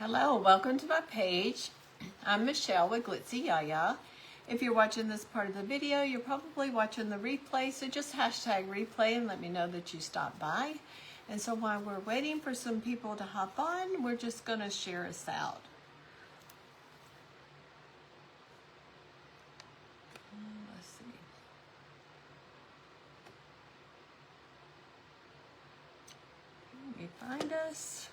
Hello, welcome to my page. I'm Michelle with Glitzy Yaya. If you're watching this part of the video, you're probably watching the replay, so just hashtag replay and let me know that you stopped by. And so while we're waiting for some people to hop on, we're just going to share us out. Let's see. Let me find us.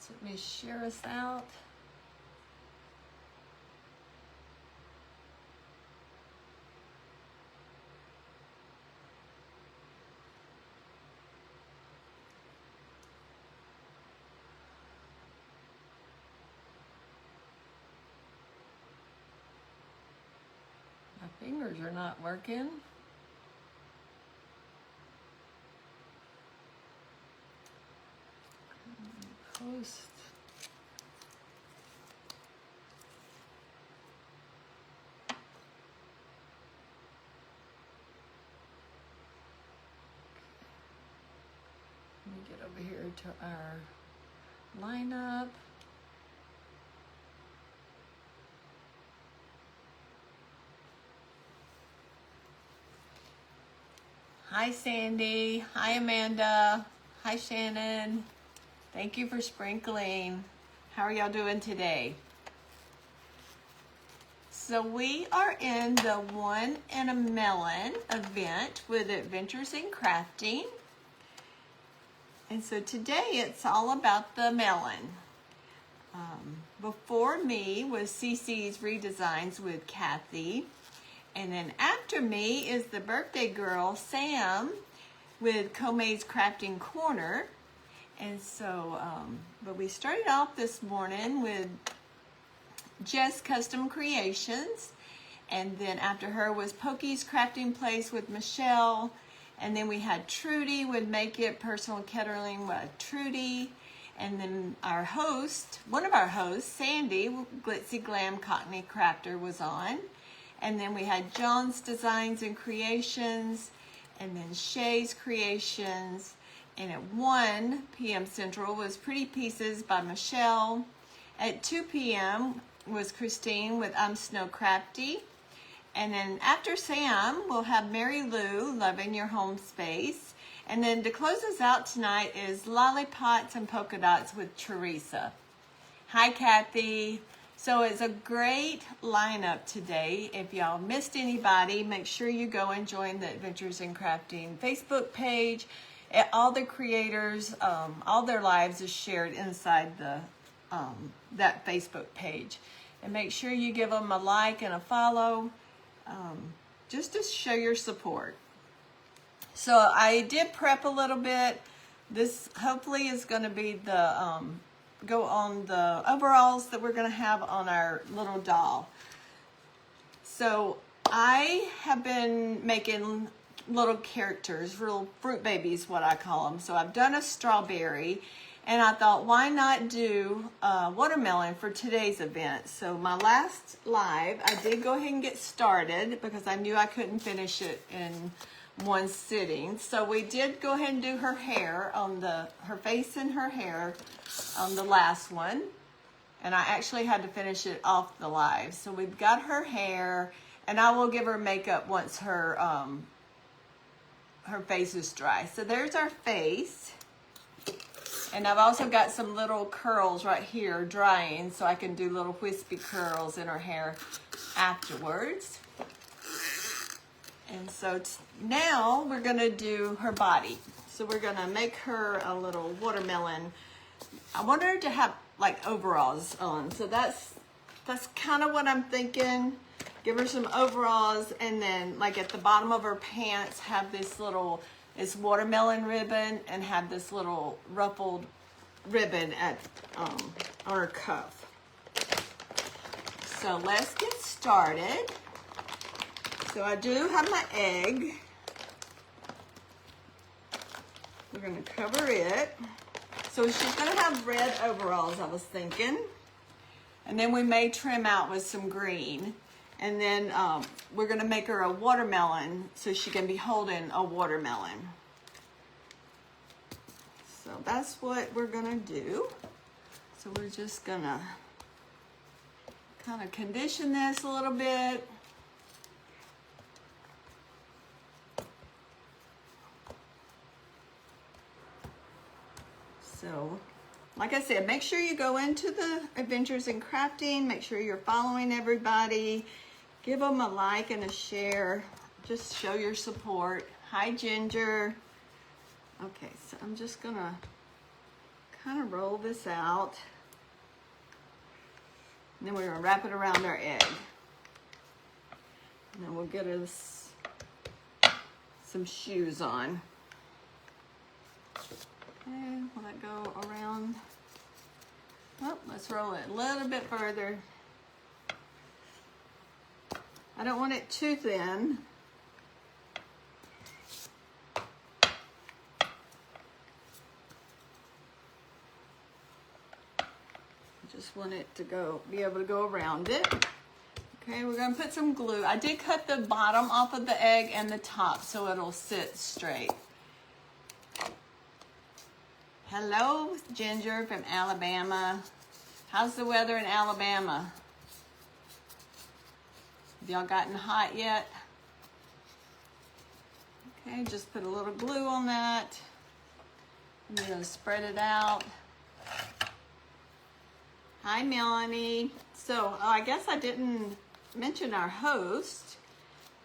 Let me share us out. My fingers are not working. Post. Let me get over here to our lineup. Hi Sandy, hi Amanda, hi Shannon. Thank you for sprinkling. How are y'all doing today? So we are in the One and a Melon event with Adventures in Crafting. And so today it's all about the melon. Before me was CC's Redesigns with Kathy. And then after me is the birthday girl, Sam, with Kome's Crafting Corner. And so, but we started off this morning with Jess Custom Creations. And then after her was Pokey's Crafting Place with Michelle. And then we had Trudy with Make It Personal Kettling with Trudy. And then our host, one of our hosts, Sandy, Glitzy Glam Cockney Crafter, was on. And then we had John's Designs and Creations, and then Shay's Creations. And at 1 p.m. Central was Pretty Pieces by Michelle. At 2 p.m. was Christine with I'm Snow Crafty. And then after Sam, we'll have Mary Lou, Loving Your Home Space. And then to close us out tonight is Lollipots and Polka Dots with Teresa. Hi, Kathy. So it's a great lineup today. If y'all missed anybody, make sure you go and join the Adventures in Crafting Facebook page. All the creators, all their lives is shared inside the that Facebook page. And make sure you give them a like and a follow, just to show your support. So I did prep a little bit. This hopefully is going to be the go on the overalls that we're going to have on our little doll. So I have been making little characters, little fruit babies, what I call them. So I've done a strawberry, and I thought, why not do watermelon for today's event? So my last live, I did go ahead and get started because I knew I couldn't finish it in one sitting. So we did go ahead and do her hair on her face and her hair on the last one. And I actually had to finish it off the live. So we've got her hair, and I will give her makeup once her face is dry. So there's our face. And I've also got some little curls right here drying, so I can do little wispy curls in her hair afterwards. And so now we're going to do her body. So we're going to make her a little watermelon. I want her to have like overalls on. So that's That's kind of what I'm thinking. Give her some overalls, and then like at the bottom of her pants have this little, it's watermelon ribbon, and have this little ruffled ribbon at on her cuff. So let's get started. So I do have my egg. We're gonna cover it. So she's gonna have red overalls, I was thinking. And then we may trim out with some green. And then we're gonna make her a watermelon so she can be holding a watermelon. So that's what we're gonna do. So we're just gonna kind of condition this a little bit. So, like I said, make sure you go into the Adventures in Crafting. Make sure you're following everybody. Give them a like and a share. Just show your support. Hi, Ginger. Okay, so I'm just gonna kind of roll this out. And then we're gonna wrap it around our egg. And then we'll get us some shoes on. Okay, will that go around? Oh, let's roll it a little bit further. I don't want it too thin. I just want it to be able to go around it. Okay, we're gonna put some glue. I did cut the bottom off of the egg and the top so it'll sit straight. Hello, Ginger from Alabama. How's the weather in Alabama? Have y'all gotten hot yet? Okay, just put a little glue on that. And you're gonna spread it out. Hi, Melanie. So, I guess I didn't mention our host.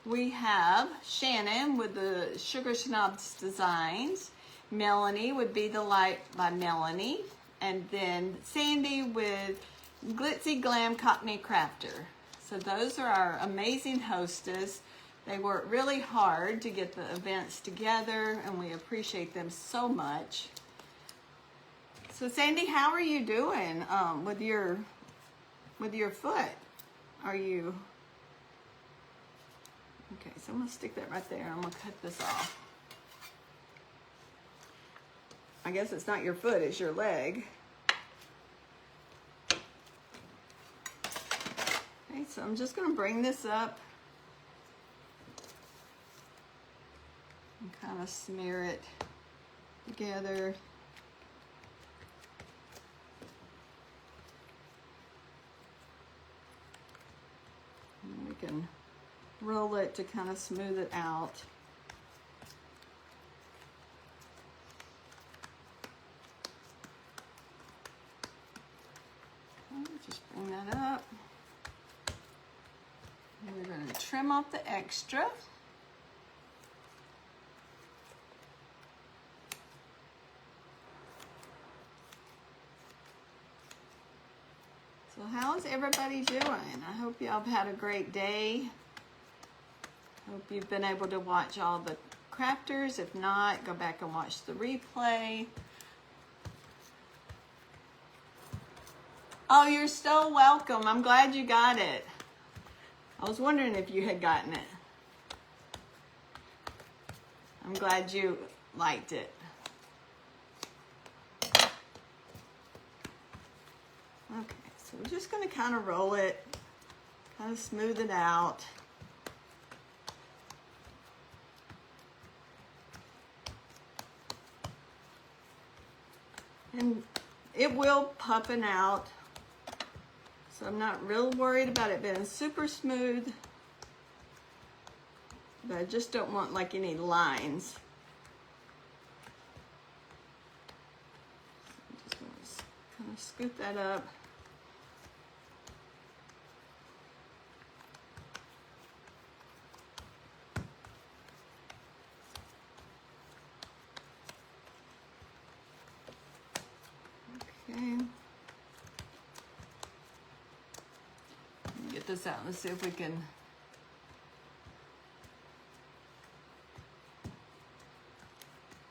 We have Shannon with the Sugar Snobs Designs. Melanie would be the Light by Melanie, and then Sandy with Glitzy Glam Cockney Crafter. So those are our amazing hostess. They work really hard to get the events together, and we appreciate them so much. So Sandy, how are you doing with your foot? Are you okay? So I'm gonna stick that right there. I'm gonna cut this off. I guess it's not your foot, it's your leg. Okay, so I'm just gonna bring this up and kind of smear it together. And we can roll it to kind of smooth it out. Just bring that up. And we're going to trim off the extra. So how's everybody doing? I hope y'all have had a great day. Hope you've been able to watch all the crafters. If not, go back and watch the replay. Oh, you're so welcome. I'm glad you got it. I was wondering if you had gotten it. I'm glad you liked it. Okay, so we're just going to kind of roll it, kind of smooth it out. And it will puffin out. So I'm not real worried about it being super smooth, but I just don't want like any lines. So I'm just going to kind of scoop that up. Okay. this out and see if we can.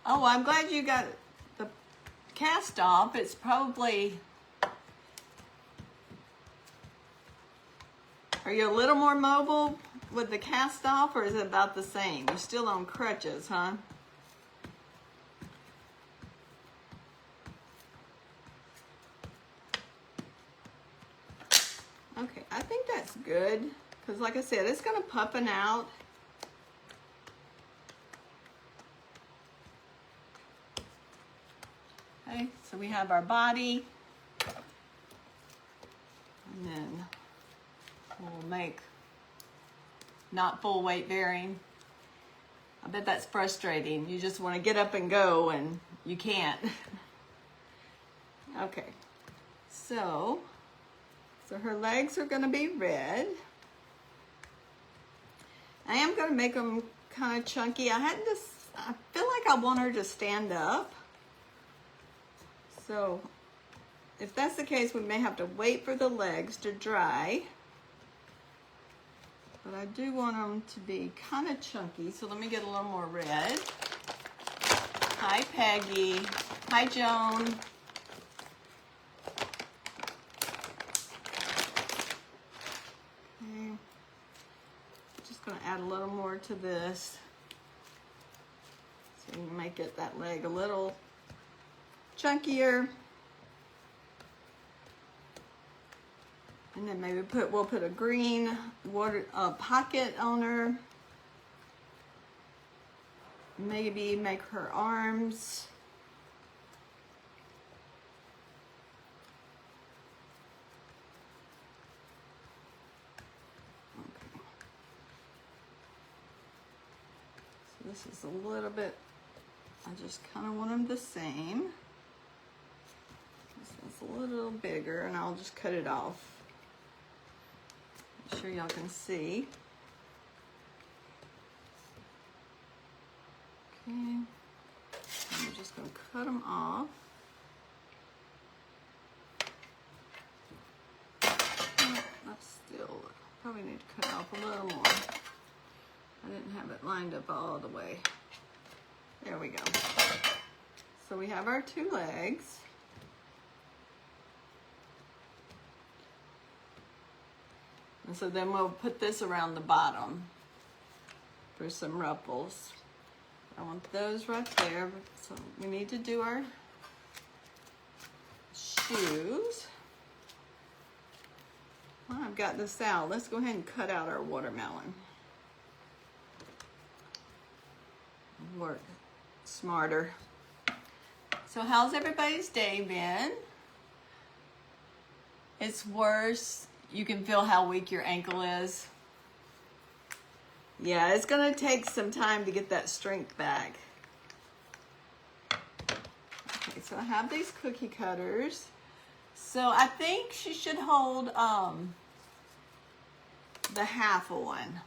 Oh, I'm glad you got the cast off. It's probably, are you a little more mobile with the cast off, or is it about the same? You're still on crutches, huh? Okay, I think that's good, because like I said, it's going to puffin out. Okay, so we have our body, and then we'll make not full weight bearing. I bet that's frustrating. You just want to get up and go and you can't. Okay, so her legs are going to be red. I am going to make them kind of chunky. I feel like I want her to stand up. So if that's the case, we may have to wait for the legs to dry. But I do want them to be kind of chunky, so let me get a little more red. Hi, Peggy. Hi, Joan. Okay. Just going to add a little more to this. So you can make it that leg a little chunkier. And then maybe we'll put a green pocket on her. Maybe make her arms. Okay. So this is a little bit, I just kind of want them the same. This one's a little bigger, and I'll just cut it off. Make sure y'all can see. Okay, I'm just going to cut them off. That's still, probably need to cut off a little more. I didn't have it lined up all the way. There we go. So we have our two legs. And so then we'll put this around the bottom for some ruffles. I want those right there. So we need to do our shoes. Well, I've got this out. Let's go ahead and cut out our watermelon. Work smarter. So how's everybody's day been? It's worse. You can feel how weak your ankle is. Yeah, it's gonna take some time to get that strength back. Okay, so I have these cookie cutters. So I think she should hold the half one.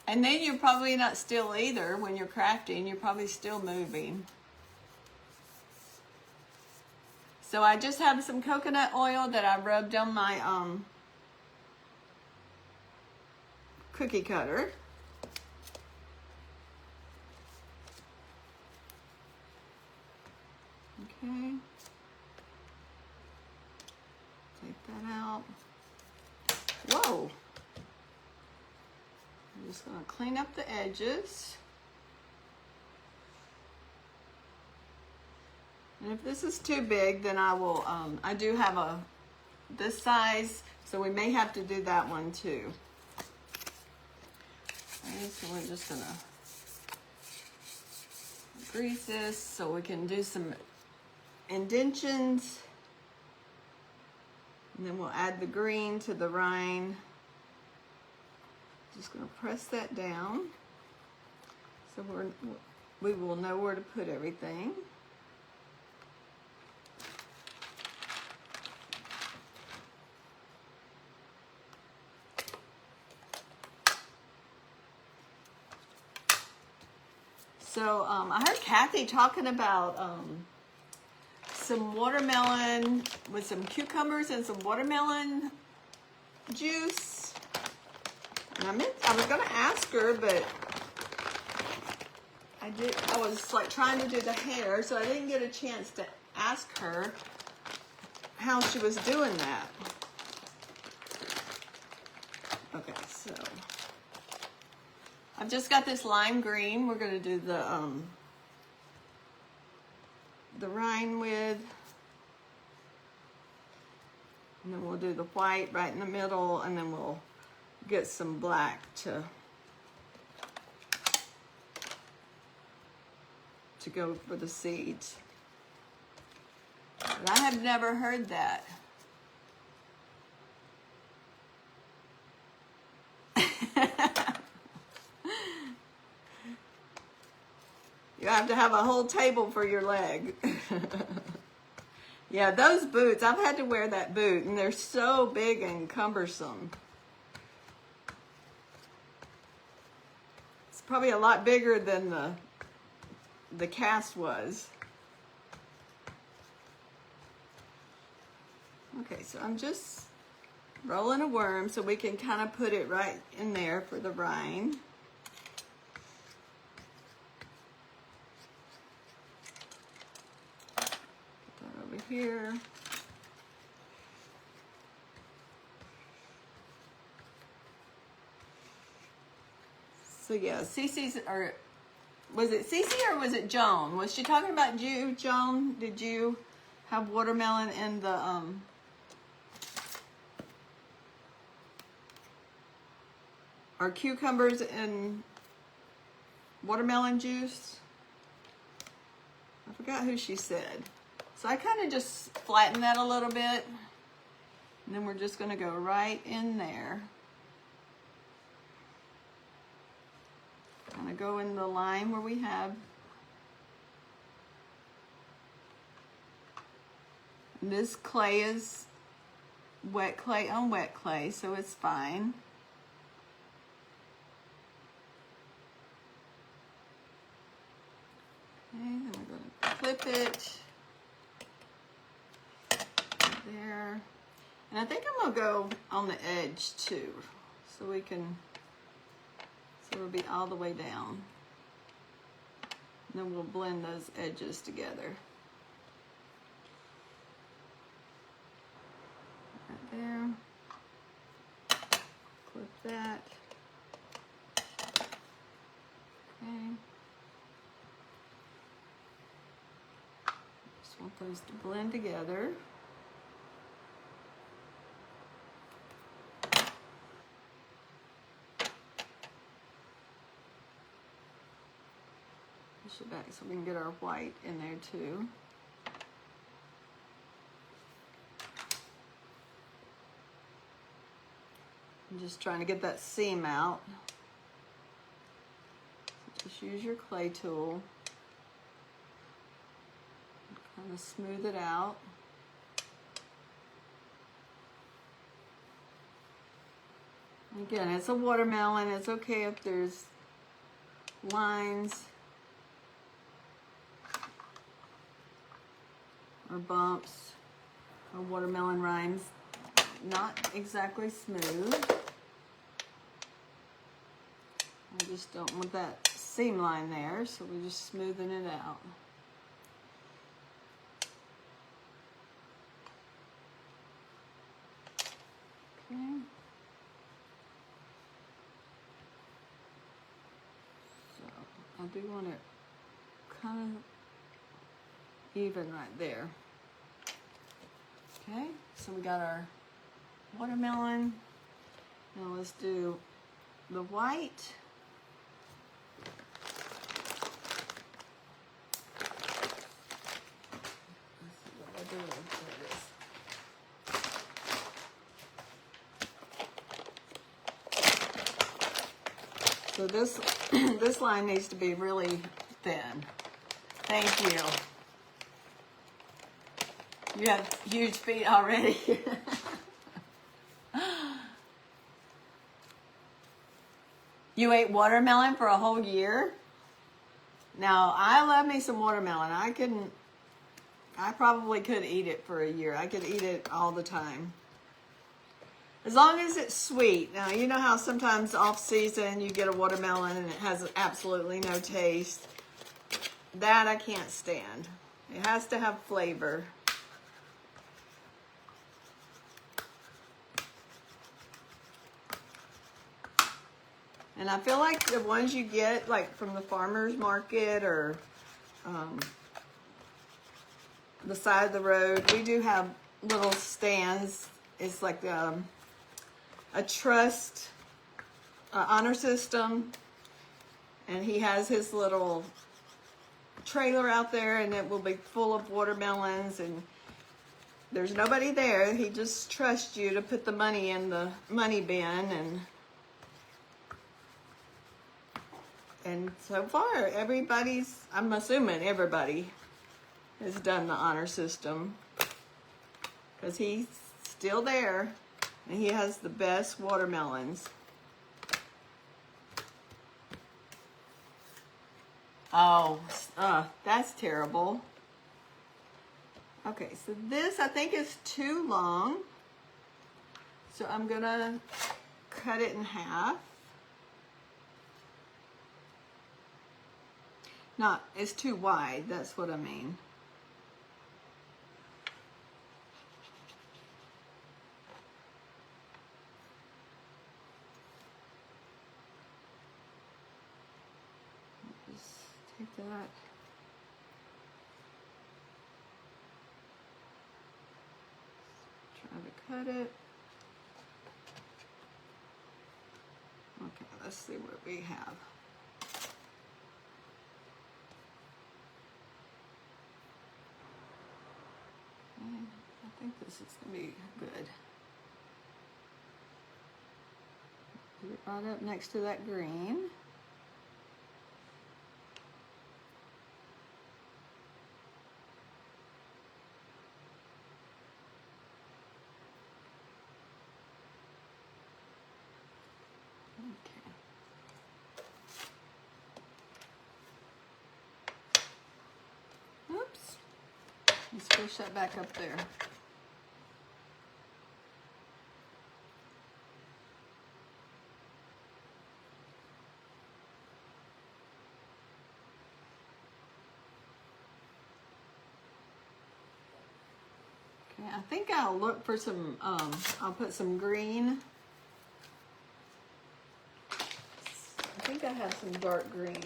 And then you're probably not still either when you're crafting. You're probably still moving. So I just have some coconut oil that I rubbed on my cookie cutter. Okay. Take that out. Whoa. I'm just going to clean up the edges. And if this is too big, then I will, I do have this size, so we may have to do that one too. Okay, so we're just going to grease this so we can do some indentions. And then we'll add the green to the rind. Just going to press that down so we will know where to put everything. So I heard Kathy talking about some watermelon with some cucumbers and some watermelon juice. And I was gonna ask her, but I was like trying to do the hair, so I didn't get a chance to ask her how she was doing that. Okay, so I've just got this lime green. We're gonna do the rind with, and then we'll do the white right in the middle, and then we'll get some black to go for the seeds. But I have never heard that. You have to have a whole table for your leg. Yeah, those boots, I've had to wear that boot, and they're so big and cumbersome. It's probably a lot bigger than the cast was. Okay, so I'm just rolling a worm so we can kind of put it right in there for the rind. Put that over here. So yeah, Cece's, or was it Cece or was it Joan? Was she talking about you, Joan? Did you have watermelon in the or cucumbers and watermelon juice? I forgot who she said. So I kind of just flatten that a little bit, and then we're just going to go right in there. Kind of go in the line where we have. And this clay is wet clay on wet clay, so it's fine. Okay, then we're going to clip it there. And I think I'm going to go on the edge too, so we can, so it'll be all the way down. And then we'll blend those edges together. Right there. Clip that. Okay. Just want those to blend together. Push it back so we can get our white in there too. I'm just trying to get that seam out. So just use your clay tool. Kind of smooth it out. Again, it's a watermelon. It's okay if there's lines or bumps or watermelon rinds. Not exactly smooth. I just don't want that seam line there, so we're just smoothing it out. Okay. So I do want it kind of even right there. Okay, so we got our watermelon. Now let's do the white. So this this line needs to be really thin. Thank you. You have huge feet already. You ate watermelon for a whole year? Now, I love me some watermelon. I probably could eat it for a year. I could eat it all the time. As long as it's sweet. Now, you know how sometimes off season you get a watermelon and it has absolutely no taste. That I can't stand. It has to have flavor. And I feel like the ones you get like from the farmer's market or the side of the road, we do have little stands. It's like a trust honor system, and he has his little trailer out there, and it will be full of watermelons, and there's nobody there. He just trusts you to put the money in the money bin, and so far everybody's, I'm assuming everybody has done the honor system, because he's still there. And he has the best watermelons. Oh, that's terrible. Okay, so this I think is too long. So I'm gonna cut it in half. It's too wide, that's what I mean. Take that. Try to cut it. Okay, let's see what we have. Okay, I think this is gonna be good. Put it right up next to that green. Oops. Let's push that back up there. Okay, I think I'll look for some, I'll put some green. I think I have some dark green.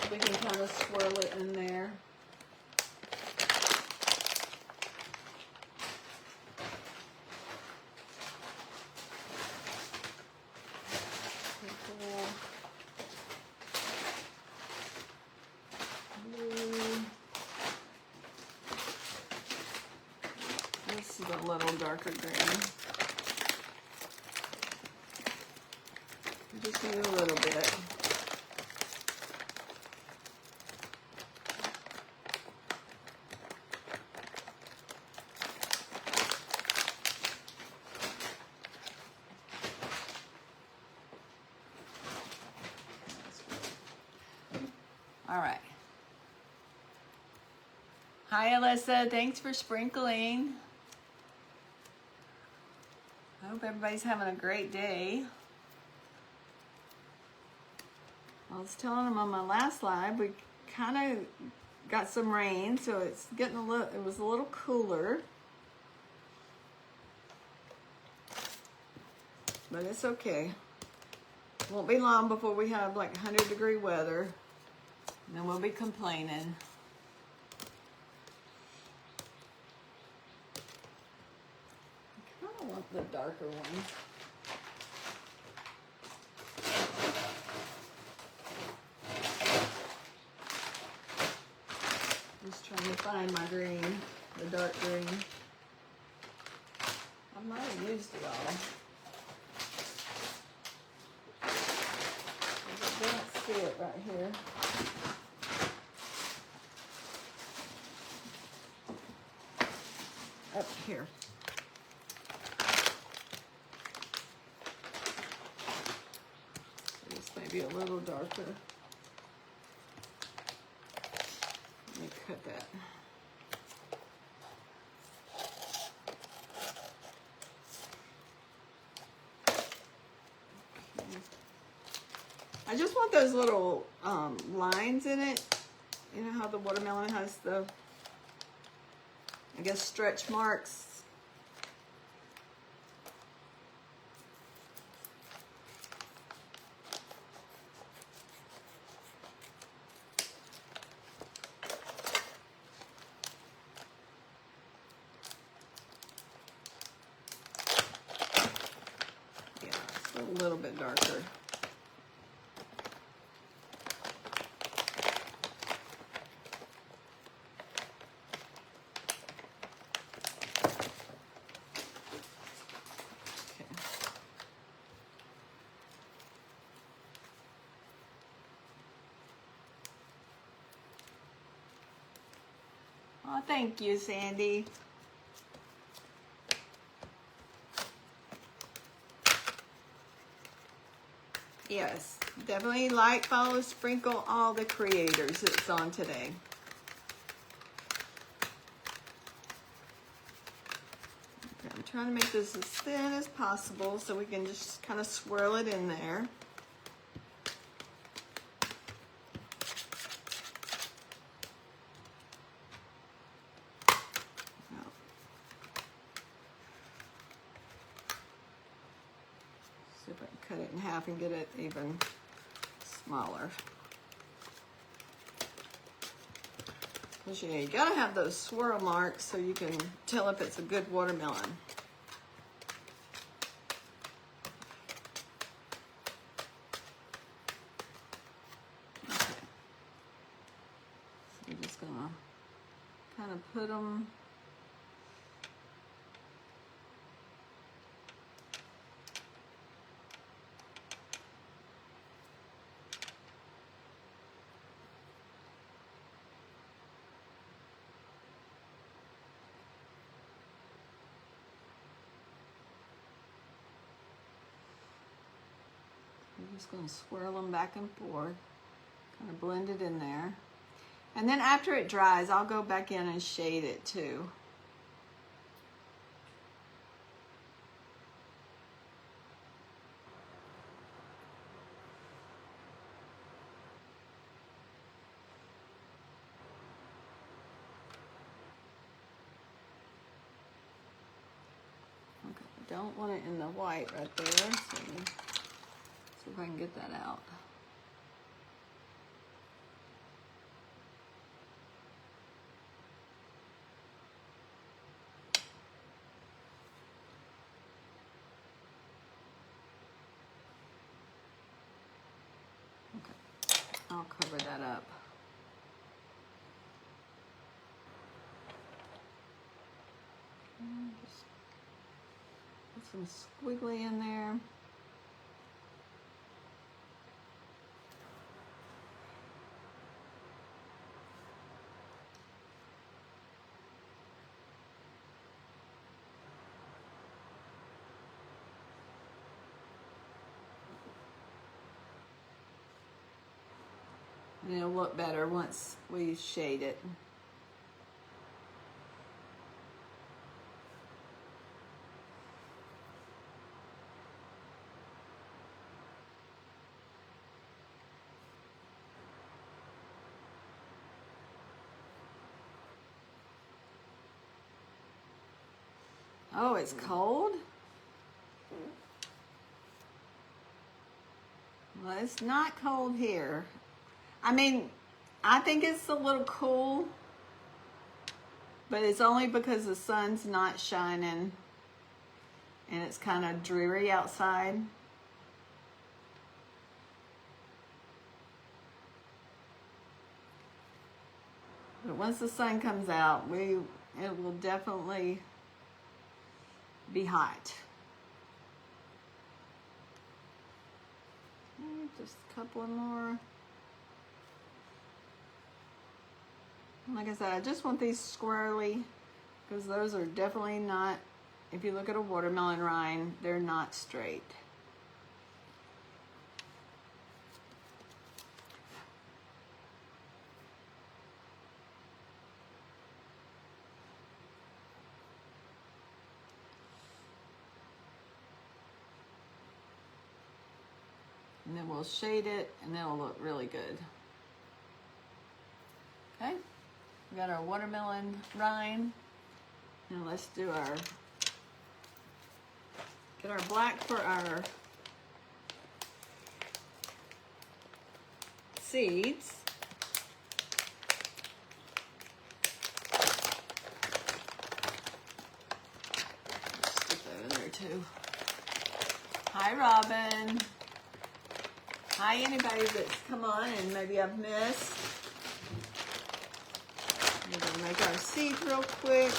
We can kind of swirl it in there. This is a little darker green. Just need a little bit. All right. Hi, Alyssa. Thanks for sprinkling. I hope everybody's having a great day. I was telling them on my last live, we kind of got some rain, so it's getting it was a little cooler. But it's okay. Won't be long before we have like 100-degree weather. And then we'll be complaining. I kind of want the darker ones. Just trying to find my green, the dark green. I might have used it all. I don't see it right here. Up here. This may be a little darker. Let me cut that. I just want those little lines in it. You know how the watermelon has the, I guess, stretch marks. Yeah, it's a little bit darker. Oh, thank you, Sandy. Yes, definitely like, follow, sprinkle all the creators that's on today. Okay, I'm trying to make this as thin as possible so we can just kind of swirl it in there. See if I can cut it in half and get it even smaller. Because yeah, you gotta have those swirl marks so you can tell if it's a good watermelon. Okay. So I'm just gonna kind of put them. I'm just going to swirl them back and forth, kind of blend it in there. And then after it dries, I'll go back in and shade it too. Okay, I don't want it in the white right there, so see if I can get that out. Okay, I'll cover that up. Just put some squiggly in there. And it'll look better once we shade it. Oh, it's cold? Well, it's not cold here. I mean, I think it's a little cool, but it's only because the sun's not shining and it's kind of dreary outside. But once the sun comes out, it will definitely be hot. Okay, just a couple more. Like I said, I just want these squirrely because those are definitely not, if you look at a watermelon rind, they're not straight. then we'll shade it, and it'll look really good. Okay, we got our watermelon rind. Now let's do get our black for our seeds. Stick that in there too. Hi, Robin. Hi, anybody that's come on and maybe I've missed. We're gonna make our seeds real quick.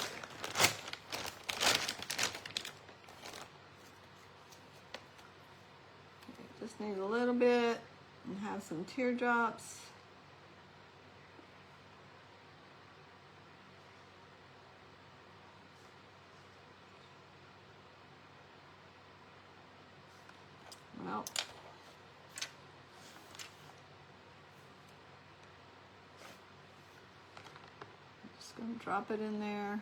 Just need a little bit and have some teardrops. Well, just gonna drop it in there.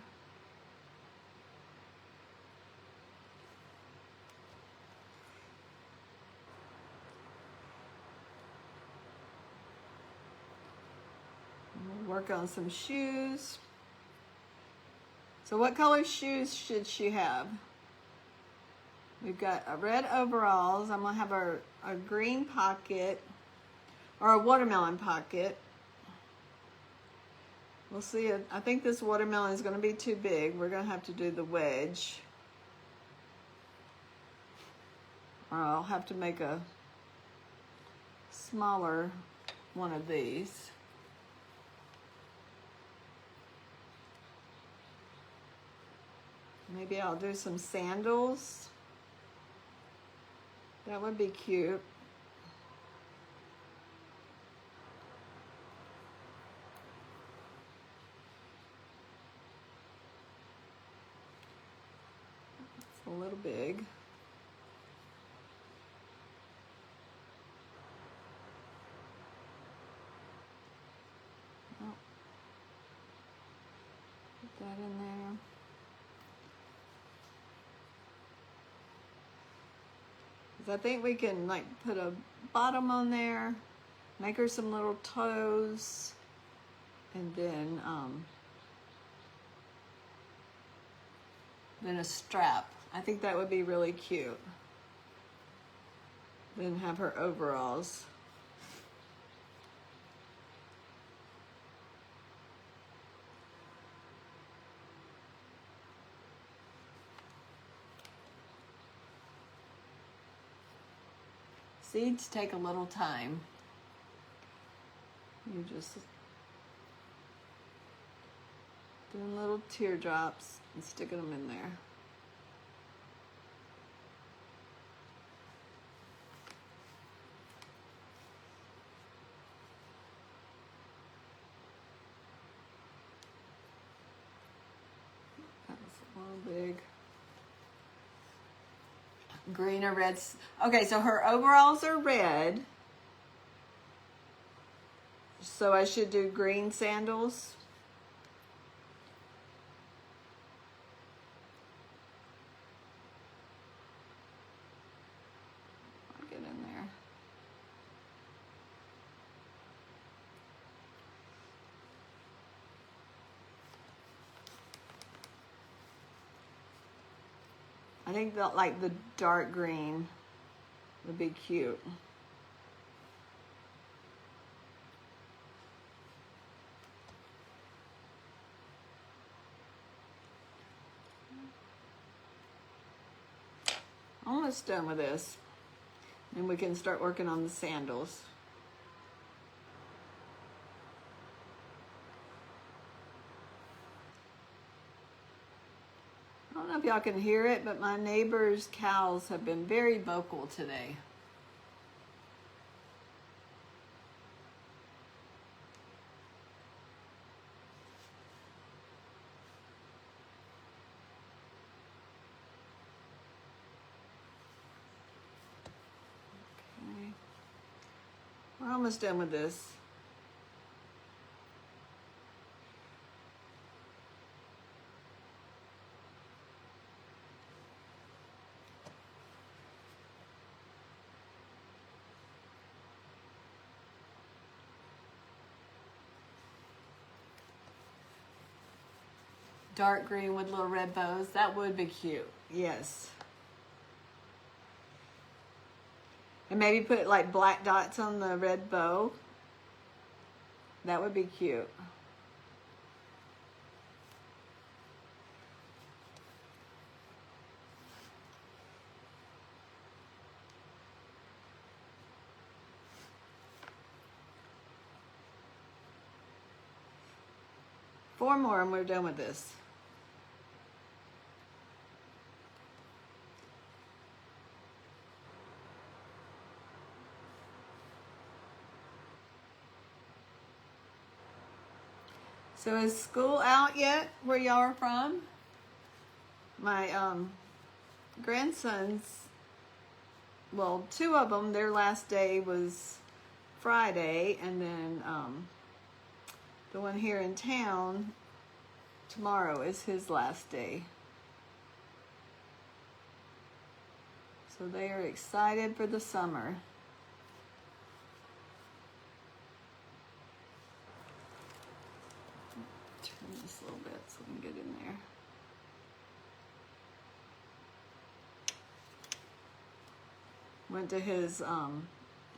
We'll work on some shoes. So what color shoes should she have? We've got a red overalls. I'm gonna have a green pocket or a watermelon pocket. We'll see. I think this watermelon is gonna be too big. We're gonna have to do the wedge. Or I'll have to make a smaller one of these. Maybe I'll do some sandals. That would be cute. It's a little big. Oh. Put that in there. I think we can like put a bottom on there, make her some little toes, and then a strap. I think that would be really cute. Then have her overalls. Seeds take a little time. You just doing little teardrops and sticking them in there. That was a little big. Green or red. Okay, so her overalls are red. So I should do green sandals. I'll get in there. I think that like the dark green would be cute. Almost done with this. And we can start working on the sandals. I don't know if y'all can hear it, but my neighbor's cows have been very vocal today. Okay. We're almost done with this. Dark green with little red bows. That would be cute. Yes. And maybe put like black dots on the red bow. That would be cute. Four more and we're done with this. So is school out yet where y'all are from? My grandsons, well, two of them, their last day was Friday, and then the one here in town, tomorrow is his last day. So they are excited for the summer. Turn this a little bit so we can get in there. Went to his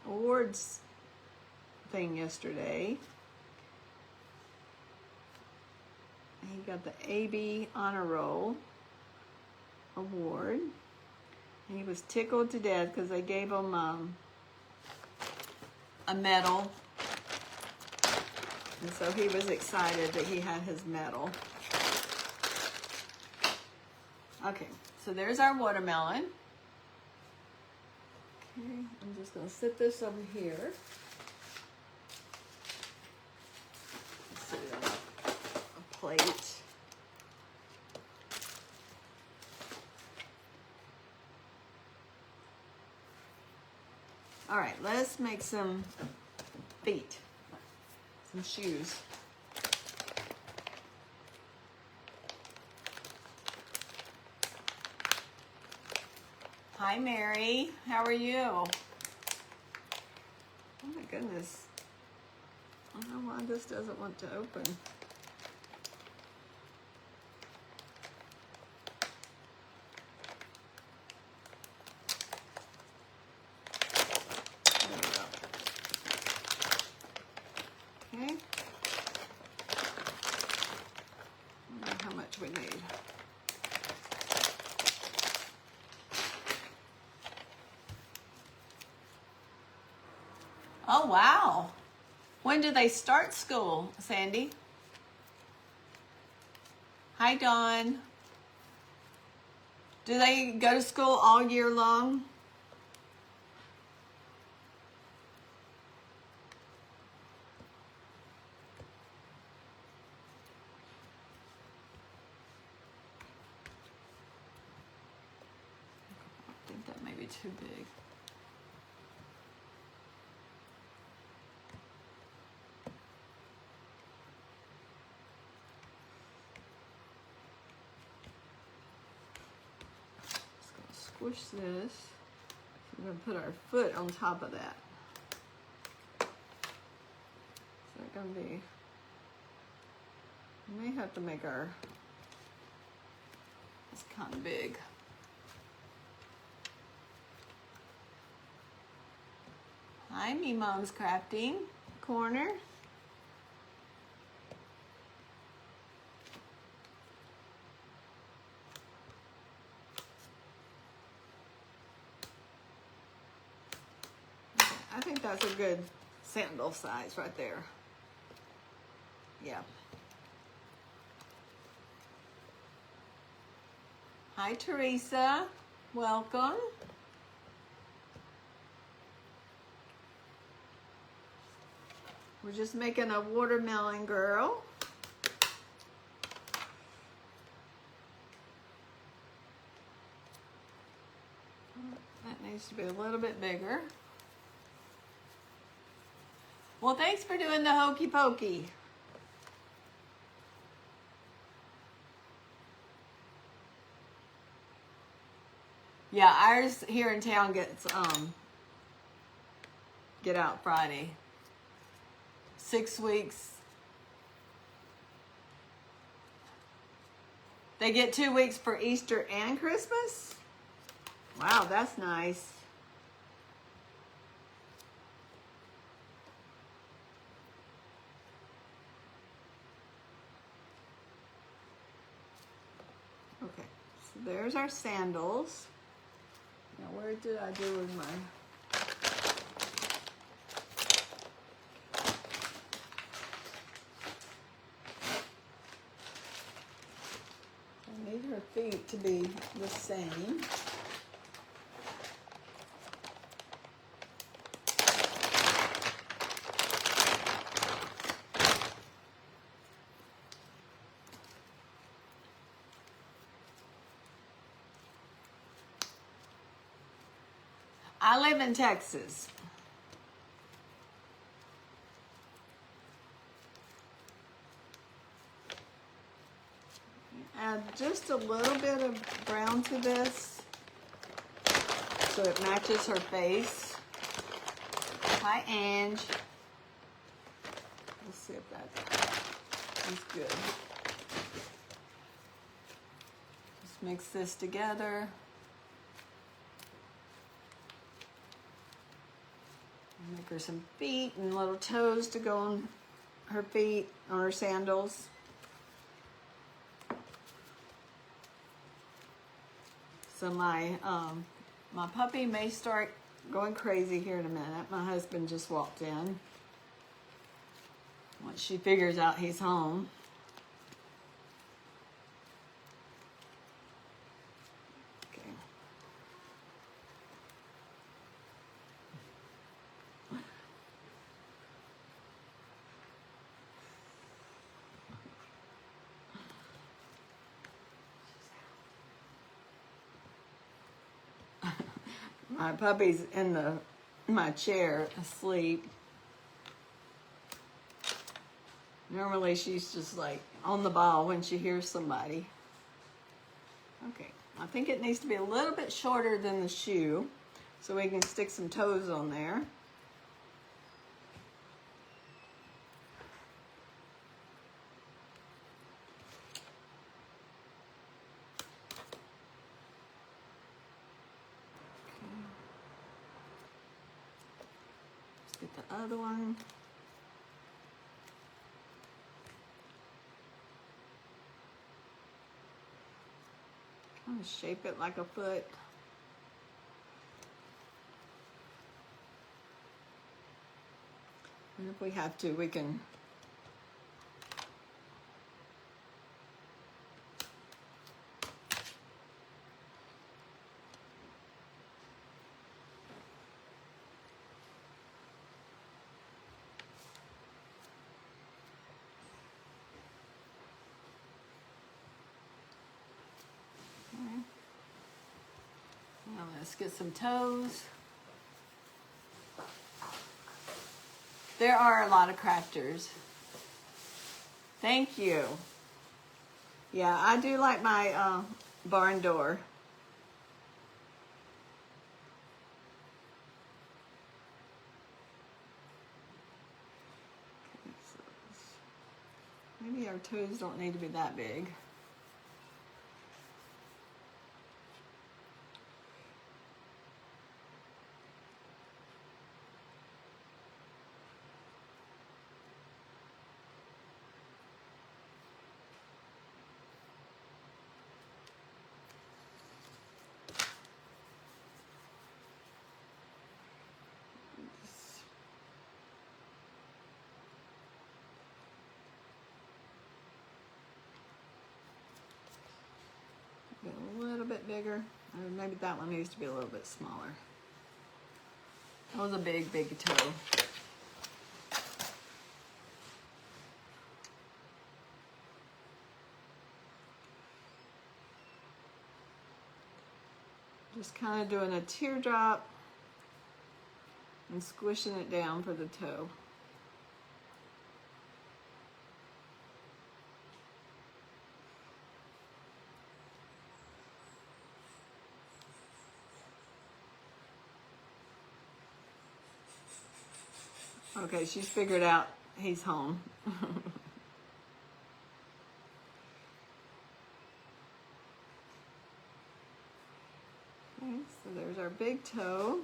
awards thing yesterday. He got the AB Honor Roll award. And he was tickled to death because they gave him a medal. And so he was excited that he had his medal. Okay, so there's our watermelon. Okay, I'm just going to sit this over here. Sit it on a plate. All right, let's make some feet, some shoes. Hi, Mary. How are you? Oh my goodness. I don't know why this doesn't want to open. There we go. Okay. I don't know how much we need. Oh, wow. When do they start school, Sandy? Hi, Dawn. Do they go to school all year long? I think that may be too big. Squish this. We're going to put our foot on top of that. So it's going to be, we may have to make our, it's kind of big. Hi, Me Mom's Crafting Corner. I think that's a good sandal size right there. Yeah. Hi, Teresa. Welcome. We're just making a watermelon girl. That needs to be a little bit bigger. Well, thanks for doing the hokey pokey. Yeah, ours here in town gets get out Friday. 6 weeks. They get 2 weeks for Easter and Christmas? Wow, that's nice. Okay, so there's our sandals. Now where did I do with my... I need her feet to be the same. I live in Texas. Add just a little bit of brown to this so it matches her face. Hi, Ange. Let's see if that is good. Just mix this together. Make her some feet and little toes to go on her feet, on her sandals. So my puppy may start going crazy here in a minute. My husband just walked in. Once she figures out he's home. Okay. My puppy's in my chair asleep. Normally she's just like on the ball when she hears somebody. Okay, I think it needs to be a little bit shorter than the shoe so we can stick some toes on there. Get the other one. Kind of shape it like a foot. And if we have to, we can now let's get some toes. There are a lot of crafters. Thank you. Yeah, I do like my barn door. Okay, so maybe our toes don't need to be that big. Get a little bit bigger. Or maybe that one needs to be a little bit smaller. That was a big, big toe. Just kind of doing a teardrop and squishing it down for the toe. Okay, she's figured out he's home. Okay, so there's our big toe.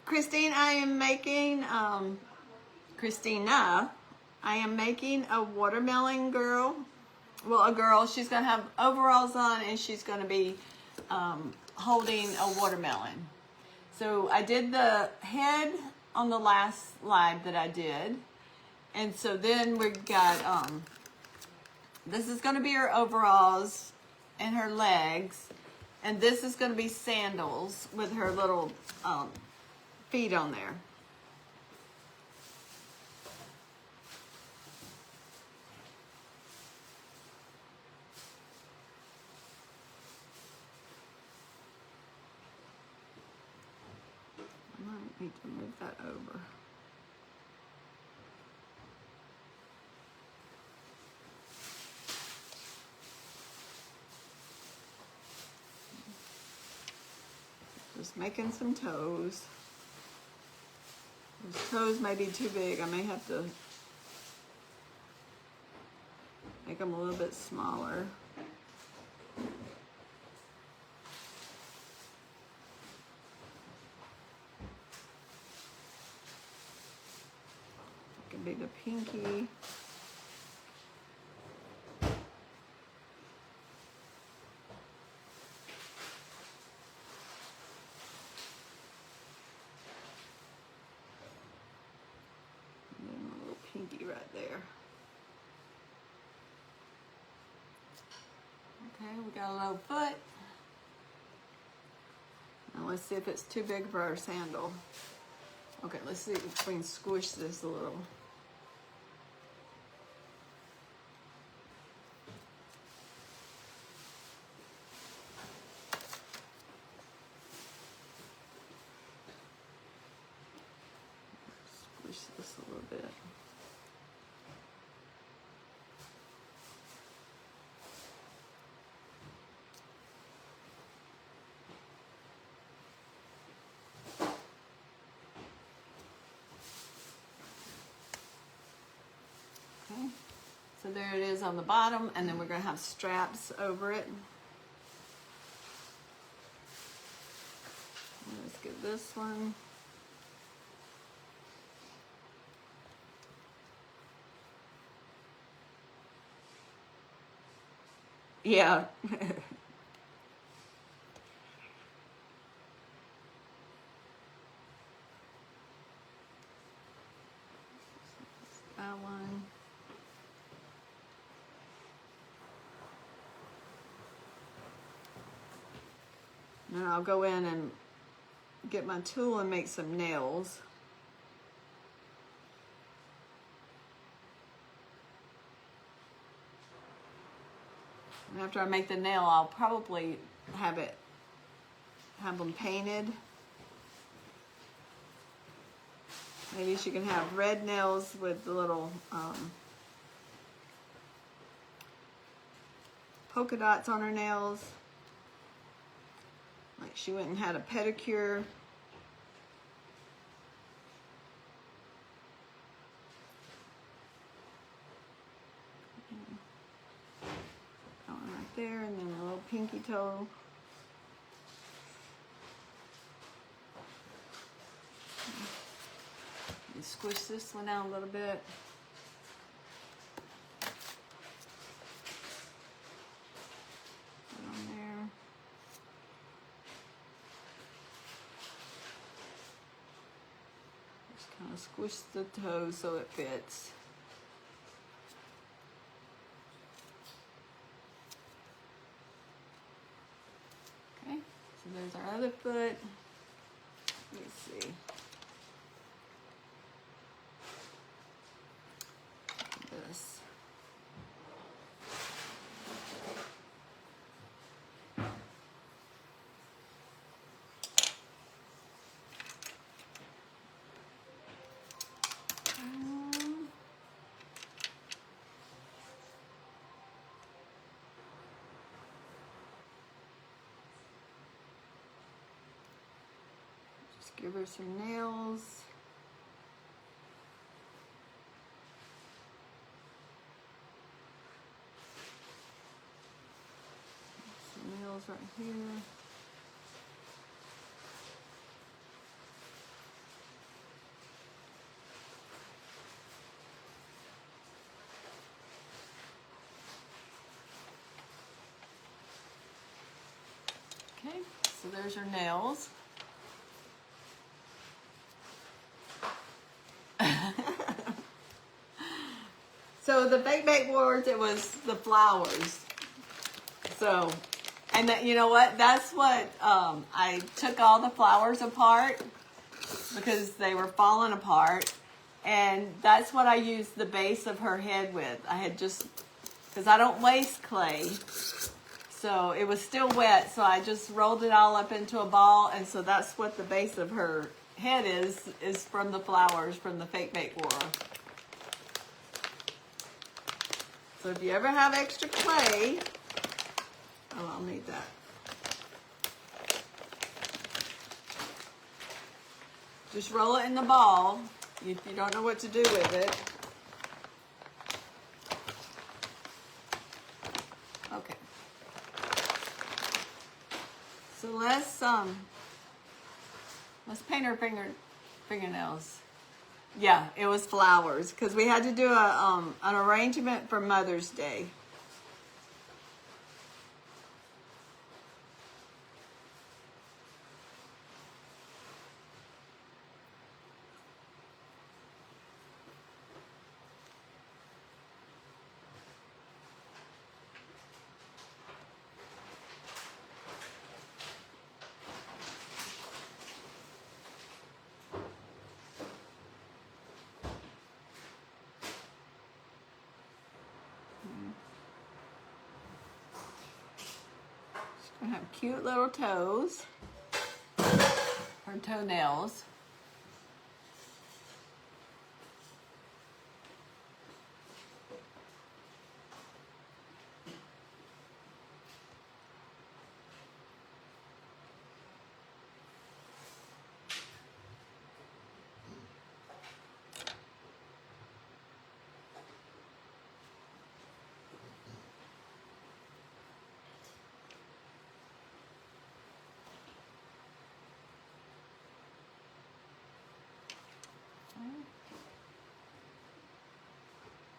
Christina, I am making a watermelon girl. Well, a girl. She's going to have overalls on and she's going to be holding a watermelon. So I did the head on the last slide that I did. And so then we got, this is going to be her overalls and her legs. And this is going to be sandals with her little feet on there. I might need to move that over. Just making some toes. Those toes may be too big. I may have to make them a little bit smaller. It can be the pinky. Right there. Okay, we got a little foot. Now let's see if it's too big for our sandal. Okay, let's see if we can squish this a little. Squish this a little bit. Okay, so there it is on the bottom, and then we're going to have straps over it. Let's get this one. Yeah. That one. Now I'll go in and get my tool and make some nails. And after I make the nail, I'll probably have them painted. Maybe she can have red nails with the little polka dots on her nails. Like she went and had a pedicure. That one right there, and then a little pinky toe. And squish this one out a little bit. Put on there. Just kind of squish the toe so it fits. Okay, so there's our other foot. Let me see. This. Just give her some nails. nails right here. Okay, so there's her nails. So the bake boards, it was the flowers. So, and that, you know what? That's what I took all the flowers apart because they were falling apart, and that's what I used the base of her head with. I had just, because I don't waste clay, so it was still wet, so I just rolled it all up into a ball, and so that's what the base of her head is from the flowers from the fake bake world. So if you ever have extra clay, oh, I'll need that. Just roll it in the ball if you don't know what to do with it. Okay. So let's paint her fingernails. Yeah, it was flowers because we had to do an arrangement for Mother's Day. I have cute little toes, or toenails.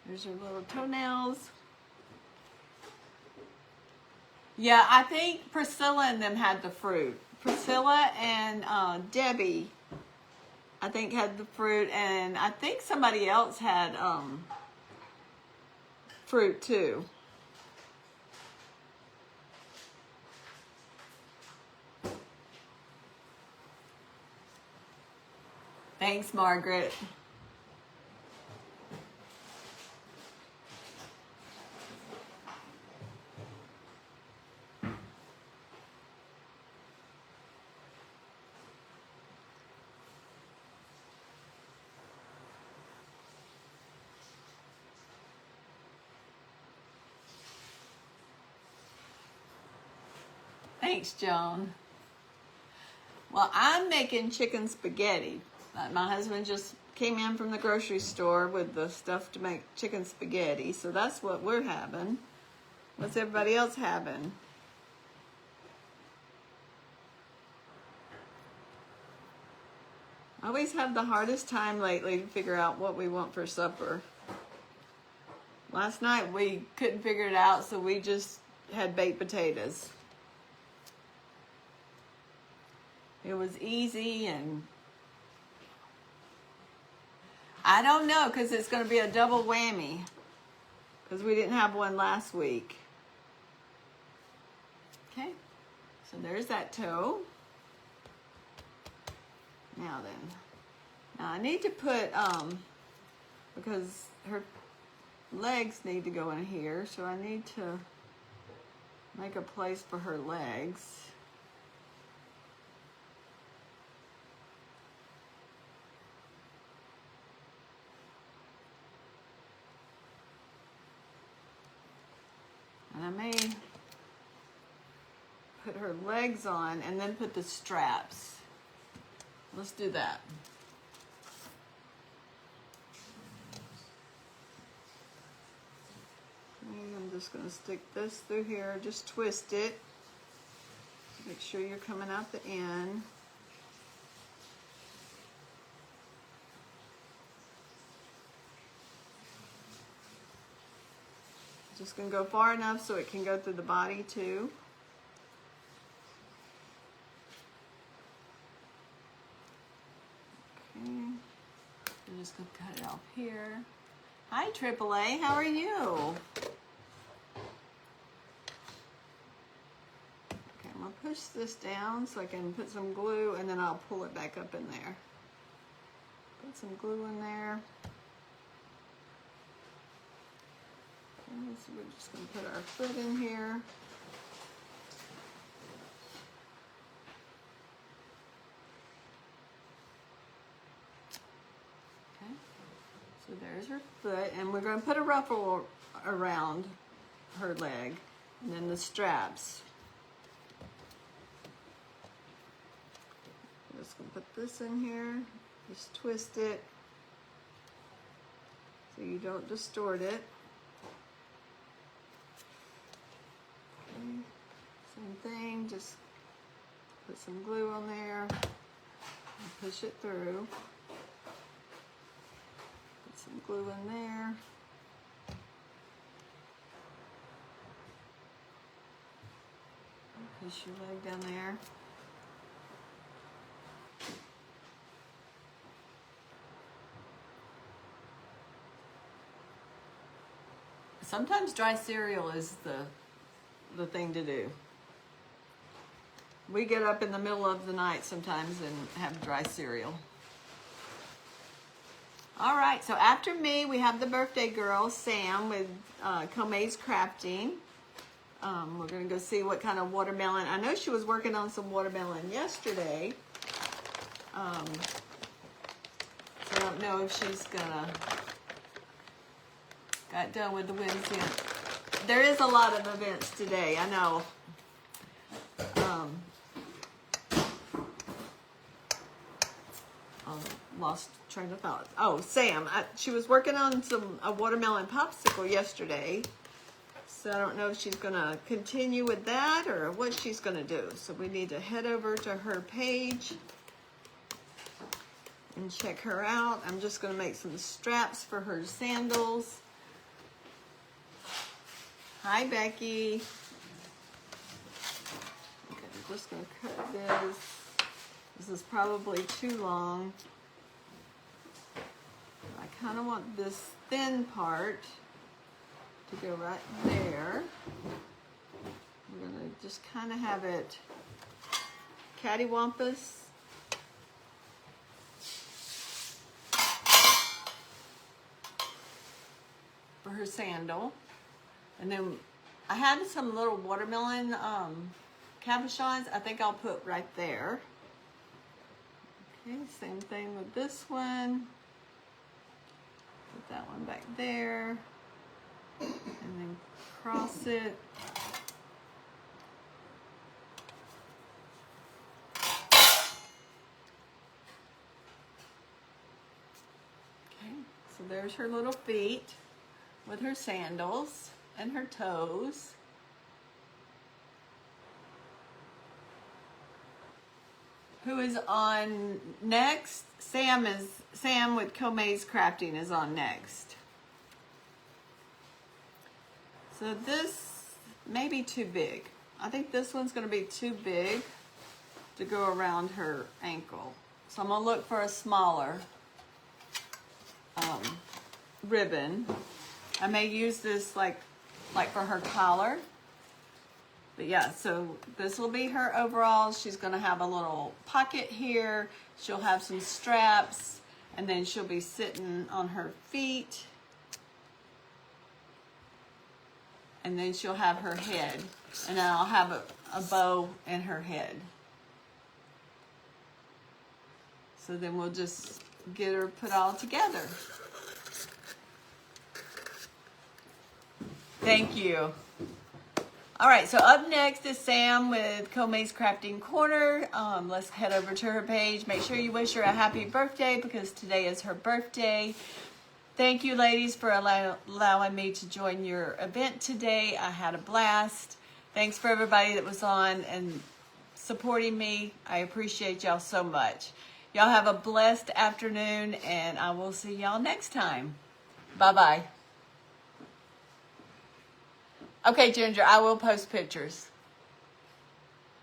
There's her little toenails. Yeah, I think Priscilla and them had the fruit. Priscilla and Debbie, I think, had the fruit, and I think somebody else had fruit too. Thanks, Margaret. Thanks, Joan. Well, I'm making chicken spaghetti. My husband just came in from the grocery store with the stuff to make chicken spaghetti, so that's what we're having. What's everybody else having? I always have the hardest time lately to figure out what we want for supper. Last night we couldn't figure it out, so we just had baked potatoes. It was easy, and I don't know because it's going to be a double whammy because we didn't have one last week. Okay, so there's that toe. Now then, now I need to put, because her legs need to go in here, so I need to make a place for her legs. And I may put her legs on and then put the straps. Let's do that. And I'm just going to stick this through here, just twist it. Make sure you're coming out the end. Just gonna go far enough so it can go through the body too. Okay, I'm just gonna cut it off here. Hi AAA, how are you? Okay, I'm gonna push this down so I can put some glue and then I'll pull it back up in there. Put some glue in there. So we're just going to put our foot in here. Okay, so there's her foot, and we're going to put a ruffle around her leg, and then the straps. I'm just going to put this in here, just twist it so you don't distort it. Same thing, just put some glue on there and push it through. Put some glue in there. Push your leg down there. Sometimes dry cereal is the thing to do. We get up in the middle of the night sometimes and have dry cereal. All right, so after me, we have the birthday girl, Sam, with AIC Crafting. We're gonna go see what kind of watermelon. I know she was working on some watermelon yesterday. So I don't know if she's gonna got done with the Wednesday. There is a lot of events today, I know. Lost train of thought. Oh, Sam, she was working on a watermelon popsicle yesterday. So I don't know if she's gonna continue with that or what she's gonna do. So we need to head over to her page and check her out. I'm just gonna make some straps for her sandals. Hi, Becky. Okay, I'm just gonna cut this. This is probably too long. I kind of want this thin part to go right there. We're gonna just kind of have it cattywampus. For her sandal. And then I had some little watermelon cabochons. I think I'll put right there. Okay, same thing with this one. Put that one back there. And then cross it. Okay, so there's her little feet with her sandals and her toes. Who is on next? Sam with AIC Crafting is on next. So this may be too big. I think this one's gonna be too big to go around her ankle. So I'm gonna look for a smaller ribbon. I may use this like for her collar. But yeah, so this will be her overalls. She's gonna have a little pocket here. She'll have some straps, and then she'll be sitting on her feet. And then she'll have her head. And then I'll have a bow in her head. So then we'll just get her put all together. Thank you. All right, so up next is Sam with AIC Crafting Corner. Let's head over to her page. Make sure you wish her a happy birthday because today is her birthday. Thank you, ladies, for allowing me to join your event today. I had a blast. Thanks for everybody that was on, and supporting me. I appreciate y'all so much. Y'all have a blessed afternoon, and I will see y'all next time. Bye-bye. Okay, Ginger, I will post pictures.